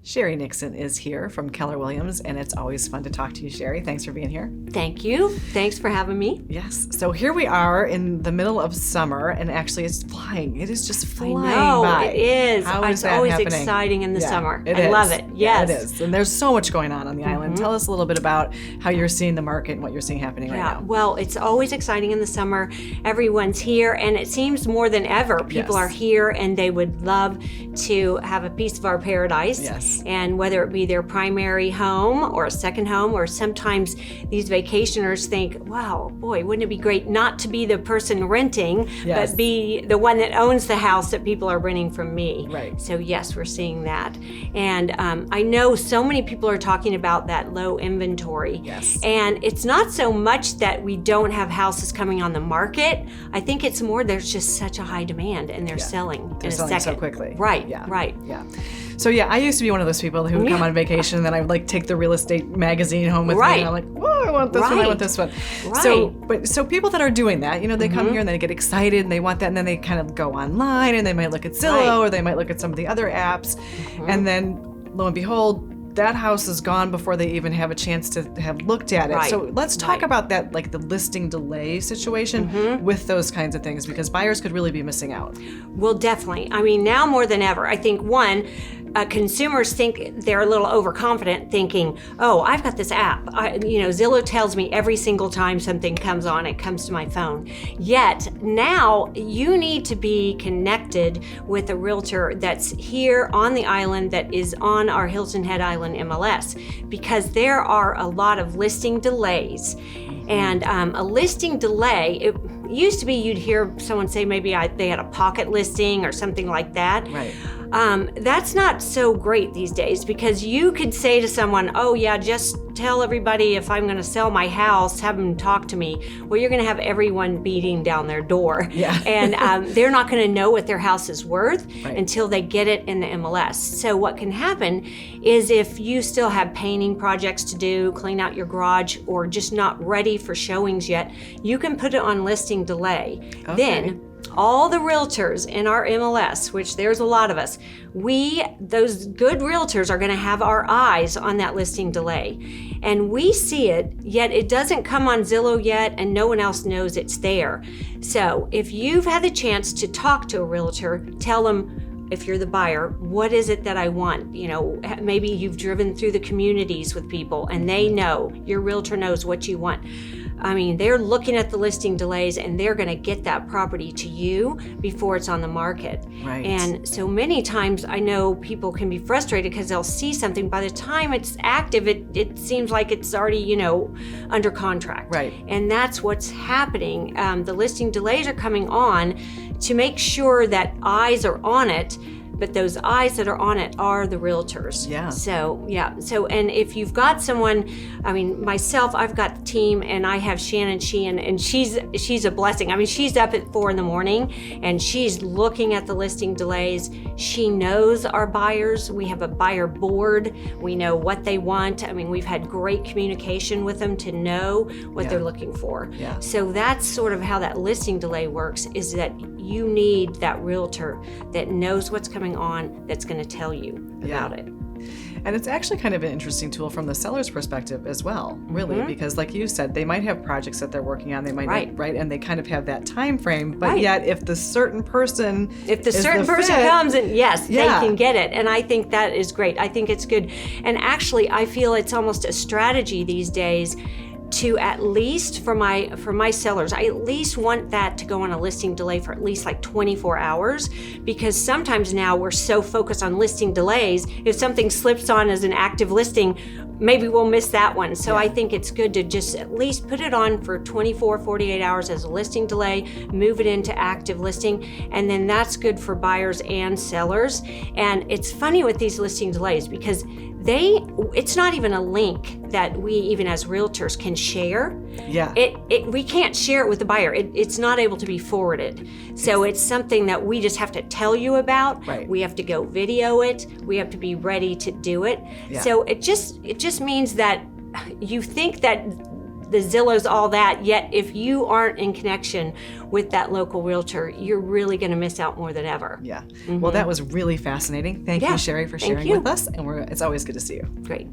Sheri Nixon is here from Keller Williams, and it's always fun to talk to you, Sheri. Thanks for being here. Thank you. Thanks for having me. Yes. So here we are in the middle of summer, and actually it's flying. It is just flying by. It is. How is it's that always happening? exciting in the summer. I love it. Yes. Yeah, it is. And there's so much going on the island. Tell us a little bit about how you're seeing the market and what you're seeing happening right now. Well, it's always exciting in the summer. Everyone's here, and it seems more than ever people are here, and they would love to have a piece of our paradise. Yes. And whether it be their primary home or a second home, or sometimes these vacationers think, wow, boy, wouldn't it be great not to be the person renting, but be the one that owns the house that people are renting from me. Right. So yes, we're seeing that. And I know so many people are talking about that low inventory. Yes. And it's not so much that we don't have houses coming on the market. I think it's more there's just such a high demand, and they're selling They're in a selling second. so quickly. Right, Yeah. right. Yeah. So I used to be one of those people who would come on vacation, and then I would take the real estate magazine home with me, and I'm like, whoa, I want this one, I want this one. Right. So people that are doing that, they come here and they get excited and they want that, and then they kind of go online and they might look at Zillow or they might look at some of the other apps, and then lo and behold, that house is gone before they even have a chance to have looked at it. Right. So let's talk about that, like the listing delay situation with those kinds of things, because buyers could really be missing out. Well, definitely. I mean, now more than ever, I think consumers think they're a little overconfident, thinking, oh, I've got this app. Zillow tells me every single time something comes on, it comes to my phone. Yet now you need to be connected with a realtor that's here on the island, that is on our Hilton Head Island MLS, because there are a lot of listing delays. And a listing delay, it used to be you'd hear someone say maybe they had a pocket listing or something like that. Right. That's not so great these days, because you could say to someone, oh yeah, just tell everybody if I'm going to sell my house, have them talk to me. Well, you're going to have everyone beating down their door. Yeah. And they're not going to know what their house is worth until they get it in the MLS. So what can happen is, if you still have painting projects to do, clean out your garage, or just not ready for showings yet, you can put it on listing delay. Okay. Then all the realtors in our MLS, which there's a lot of us, those good realtors are going to have our eyes on that listing delay. And we see it, yet it doesn't come on Zillow yet, and no one else knows it's there. So if you've had the chance to talk to a realtor, tell them, if you're the buyer, what is it that I want? Maybe you've driven through the communities with people, and they know, your realtor knows what you want. I mean, they're looking at the listing delays, and they're going to get that property to you before it's on the market. Right. And so many times I know people can be frustrated because they'll see something. By the time it's active, it seems like it's already, under contract. Right. And that's what's happening. The listing delays are coming on to make sure that eyes are on it. But those eyes that are on it are the realtors. Yeah. So, and if you've got someone, myself, I've got the team, and I have Shannon Sheehan, and she's a blessing. She's up at 4 a.m, and she's looking at the listing delays. She knows our buyers. We have a buyer board. We know what they want. We've had great communication with them to know what they're looking for. Yeah. So that's sort of how that listing delay works, is that you need that realtor that knows what's coming on, that's going to tell you about it. And it's actually kind of an interesting tool from the seller's perspective as well, really, because like you said, they might have projects that they're working on, they might not, and they kind of have that time frame, but yet if the certain person comes and they can get it. And I think that is great. I think it's good. And actually, I feel it's almost a strategy these days to, at least for my sellers, I at least want that to go on a listing delay for at least 24 hours, because sometimes now we're so focused on listing delays, if something slips on as an active listing, maybe we'll miss that one. So I think it's good to just at least put it on for 24, 48 hours as a listing delay, move it into active listing, and then that's good for buyers and sellers. And it's funny with these listing delays, because it's not even a link that we, even as realtors, can share. Yeah. We can't share it with the buyer. It's not able to be forwarded. So it's something that we just have to tell you about. Right. We have to go video it. We have to be ready to do it. Yeah. So it just means that you think that the Zillows, all that. Yet if you aren't in connection with that local realtor, you're really going to miss out more than ever. Yeah. Well, that was really fascinating. Thank you, Sheri, for sharing with us. And it's always good to see you. Great.